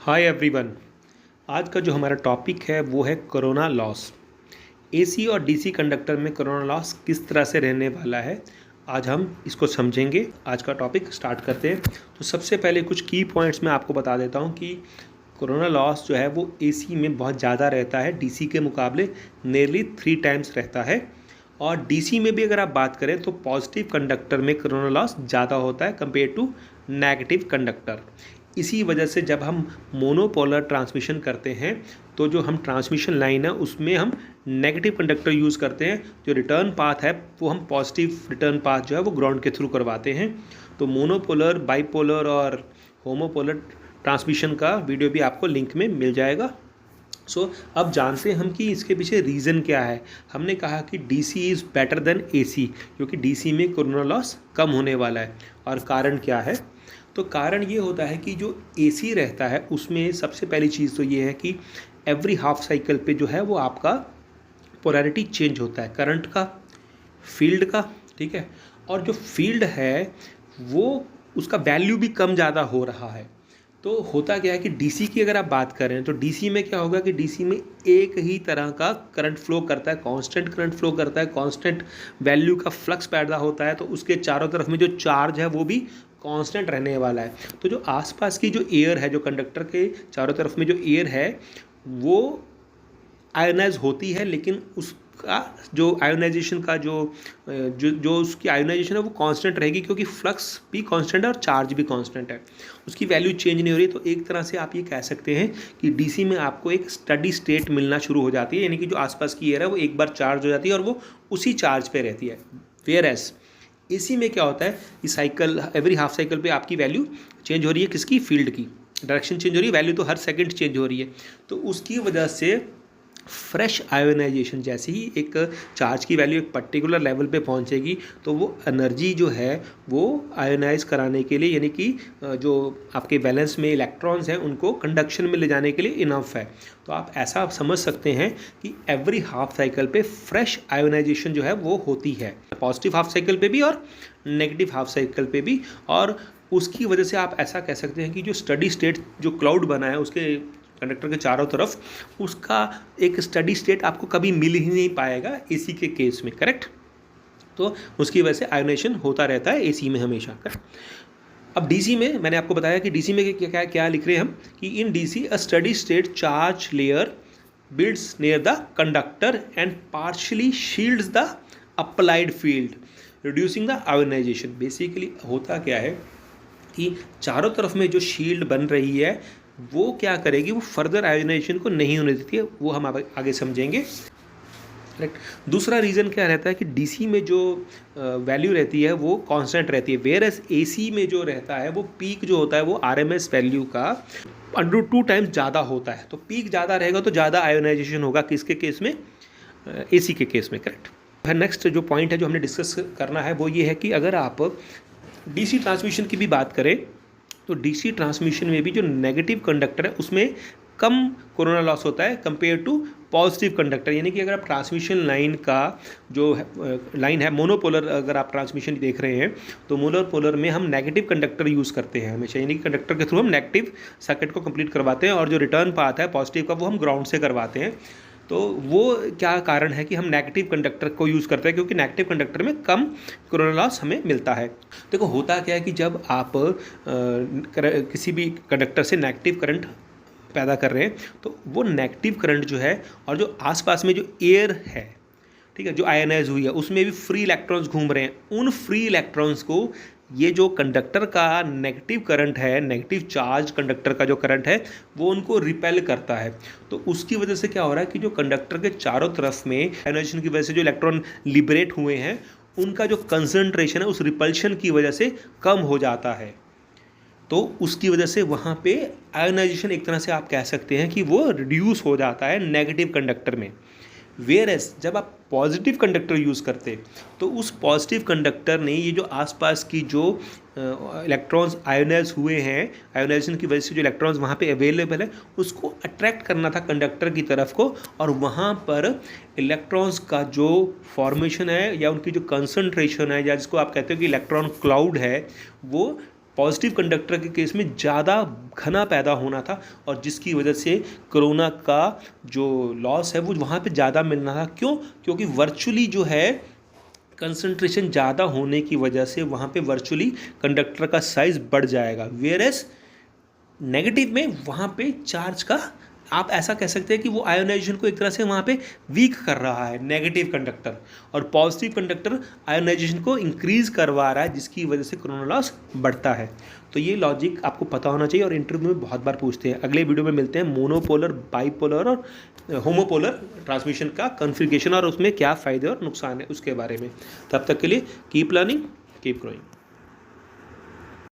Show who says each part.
Speaker 1: Hi everyone. आज का जो हमारा टॉपिक है वो है कोरोना लॉस। एसी और डीसी कंडक्टर में कोरोना लॉस किस तरह से रहने वाला है, आज हम इसको समझेंगे। आज का टॉपिक स्टार्ट करते हैं। तो सबसे पहले कुछ की पॉइंट्स मैं आपको बता देता हूँ कि कोरोना लॉस जो है वो एसी में बहुत ज़्यादा रहता है, डीसी के मुकाबले नियरली 3 टाइम्स रहता है। और डीसी में भी अगर आप बात करें तो पॉजिटिव कंडक्टर में कोरोना लॉस ज़्यादा होता है कंपेयर टू नेगेटिव कंडक्टर। इसी वजह से जब हम मोनोपोलर ट्रांसमिशन करते हैं तो जो हम ट्रांसमिशन लाइन है उसमें हम नेगेटिव कंडक्टर यूज़ करते हैं। जो रिटर्न पाथ है वो हम पॉजिटिव रिटर्न पाथ जो है वो ग्राउंड के थ्रू करवाते हैं। तो मोनोपोलर, बाइपोलर और होमोपोलर ट्रांसमिशन का वीडियो भी आपको लिंक में मिल जाएगा। अब जानते हैं हम कि इसके पीछे रीज़न क्या है। हमने कहा कि DC is better than AC, क्योंकि डीसी में कोरोना लॉस कम होने वाला है। और कारण क्या है? तो कारण ये होता है कि जो एसी रहता है उसमें सबसे पहली चीज़ तो ये है कि एवरी हाफ साइकिल पे जो है वो आपका पोलैरिटी चेंज होता है, करंट का, फील्ड का, ठीक है। और जो फील्ड है वो उसका वैल्यू भी कम ज़्यादा हो रहा है। तो होता क्या है कि डीसी की अगर आप बात करें तो डीसी में क्या होगा कि डीसी में एक ही तरह का करंट फ्लो करता है, कांस्टेंट करंट फ्लो करता है, कांस्टेंट वैल्यू का फ्लक्स पैदा होता है। तो उसके चारों तरफ में जो चार्ज है वो भी कांस्टेंट रहने वाला है। तो जो आसपास की जो एयर है, जो कंडक्टर के चारों तरफ में जो एयर है वो आयोनाइज होती है, लेकिन उसका जो आयोनाइजेशन का जो उसकी आयोनाइजेशन है वो कांस्टेंट रहेगी, क्योंकि फ्लक्स भी कांस्टेंट है और चार्ज भी कांस्टेंट है, उसकी वैल्यू चेंज नहीं हो रही। तो एक तरह से आप ये कह सकते हैं कि डीसी में आपको एक स्टडी स्टेट मिलना शुरू हो जाती है, यानी कि जो आसपास की एयर है वो एक बार चार्ज हो जाती है और वो उसी चार्ज पे रहती है। वेयर एज एसी में क्या होता है कि साइकिल, एवरी हाफ साइकिल पे आपकी वैल्यू चेंज हो रही है, किसकी? फील्ड की डायरेक्शन चेंज हो रही है, वैल्यू तो हर सेकंड चेंज हो रही है। तो उसकी वजह से फ्रेश आयोनाइजेशन, जैसे ही एक चार्ज की वैल्यू एक पर्टिकुलर लेवल पे पहुंचेगी तो वो एनर्जी जो है वो आयोनाइज कराने के लिए, यानी कि जो आपके बैलेंस में इलेक्ट्रॉन्स हैं उनको कंडक्शन में ले जाने के लिए इनफ है। तो आप ऐसा समझ सकते हैं कि एवरी हाफ साइकिल पे फ्रेश आयोनाइजेशन जो है वो होती है, पॉजिटिव हाफ साइकिल पे भी और नेगेटिव हाफ साइकिल पे भी। और उसकी वजह से आप ऐसा कह सकते हैं कि जो स्टडी स्टेट जो क्लाउड बना है उसके कंडक्टर के चारों तरफ, उसका एक स्टडी स्टेट आपको कभी मिल ही नहीं पाएगा एसी के केस में, करेक्ट। तो उसकी वजह से आयोनाइजेशन होता रहता है एसी में हमेशा, करेक्ट। अब डीसी में मैंने आपको बताया कि डीसी में क्या क्या लिख रहे हैं हम कि in DC a steady state charge layer builds near the conductor and partially shields the applied field reducing the ionization. Basically होता क्या है कि चारों तरफ में जो शील्ड बन रही है वो क्या करेगी, वो फर्दर आयोनाइजेशन को नहीं होने देती है, वो हम आगे समझेंगे, करेक्ट। दूसरा रीज़न क्या रहता है कि डीसी में जो वैल्यू रहती है वो कांस्टेंट रहती है, वेयर एज एसी में जो रहता है वो पीक जो होता है वो आरएमएस वैल्यू का √2 टाइम्स ज़्यादा होता है। तो पीक ज़्यादा रहेगा तो ज़्यादा आयोनाइजेशन होगा, किसके केस में? एसी के केस में, करेक्ट। नेक्स्ट जो पॉइंट है जो हमने डिस्कस करना है वो ये है कि अगर आप डीसी ट्रांसमिशन की भी बात करें तो डीसी ट्रांसमिशन में भी जो नेगेटिव कंडक्टर है उसमें कम कोरोना लॉस होता है कंपेयर टू पॉजिटिव कंडक्टर। यानी कि अगर आप ट्रांसमिशन लाइन का जो लाइन है मोनोपोलर, अगर आप ट्रांसमिशन देख रहे हैं तो मोनोपोलर में हम नेगेटिव कंडक्टर यूज़ करते हैं हमेशा, यानी कि कंडक्टर के थ्रू हम नेगेटिव सर्किट को कंप्लीट करवाते हैं और जो रिटर्न पाथ है पॉजिटिव का वो हम ग्राउंड से करवाते हैं। तो वो क्या कारण है कि हम नेगेटिव कंडक्टर को यूज़ करते हैं, क्योंकि नेगेटिव कंडक्टर में कम कोरोना लॉस हमें मिलता है। देखो होता क्या है कि जब आप किसी भी कंडक्टर से नेगेटिव करंट पैदा कर रहे हैं तो वो नेगेटिव करंट जो है और जो आसपास में जो एयर है, ठीक है, जो आयनाइज हुई है उसमें भी फ्री इलेक्ट्रॉन्स घूम रहे हैं। उन फ्री इलेक्ट्रॉन्स को ये जो कंडक्टर का नेगेटिव करंट है, नेगेटिव चार्ज कंडक्टर का जो करंट है वो उनको रिपेल करता है। तो उसकी वजह से क्या हो रहा है कि जो कंडक्टर के चारों तरफ में आयोनाइजेशन की वजह से जो इलेक्ट्रॉन लिबरेट हुए हैं उनका जो कंसंट्रेशन है उस रिपल्शन की वजह से कम हो जाता है। तो उसकी वजह से वहाँ पे आयोनाइजेशन एक तरह से आप कह सकते हैं कि वो रिड्यूस हो जाता है नेगेटिव कंडक्टर में। वेयर एज जब आप पॉजिटिव कंडक्टर यूज़ करते तो उस पॉजिटिव कंडक्टर ने ये जो आसपास की जो इलेक्ट्रॉन्स आयोनाइज हुए हैं, आयोनाइजेशन की वजह से जो इलेक्ट्रॉन्स वहाँ पे अवेलेबल है उसको अट्रैक्ट करना था कंडक्टर की तरफ को, और वहाँ पर इलेक्ट्रॉन्स का जो फॉर्मेशन है या उनकी जो कंसंट्रेशन है या जिसको आप कहते हो कि इलेक्ट्रॉन क्लाउड है वो पॉजिटिव कंडक्टर के केस में ज़्यादा घना पैदा होना था और जिसकी वजह से कोरोना का जो लॉस है वो वहाँ पे ज़्यादा मिलना था। क्यों? क्योंकि वर्चुअली जो है कंसंट्रेशन ज़्यादा होने की वजह से वहाँ पे वर्चुअली कंडक्टर का साइज़ बढ़ जाएगा। वेयर एज नेगेटिव में वहाँ पे चार्ज का आप ऐसा कह सकते हैं कि वो आयोनाइजेशन को एक तरह से वहाँ पे वीक कर रहा है नेगेटिव कंडक्टर, और पॉजिटिव कंडक्टर आयोनाइजेशन को इंक्रीज करवा रहा है जिसकी वजह से कोरोना लॉस बढ़ता है। तो ये लॉजिक आपको पता होना चाहिए और इंटरव्यू में बहुत बार पूछते हैं। अगले वीडियो में मिलते हैं मोनोपोलर, बाईपोलर और होमोपोलर ट्रांसमिशन का कॉन्फ़िगरेशन और उसमें क्या फ़ायदे और नुकसान है उसके बारे में। तब तक के लिए कीप लर्निंग, कीप ग्रोइंग।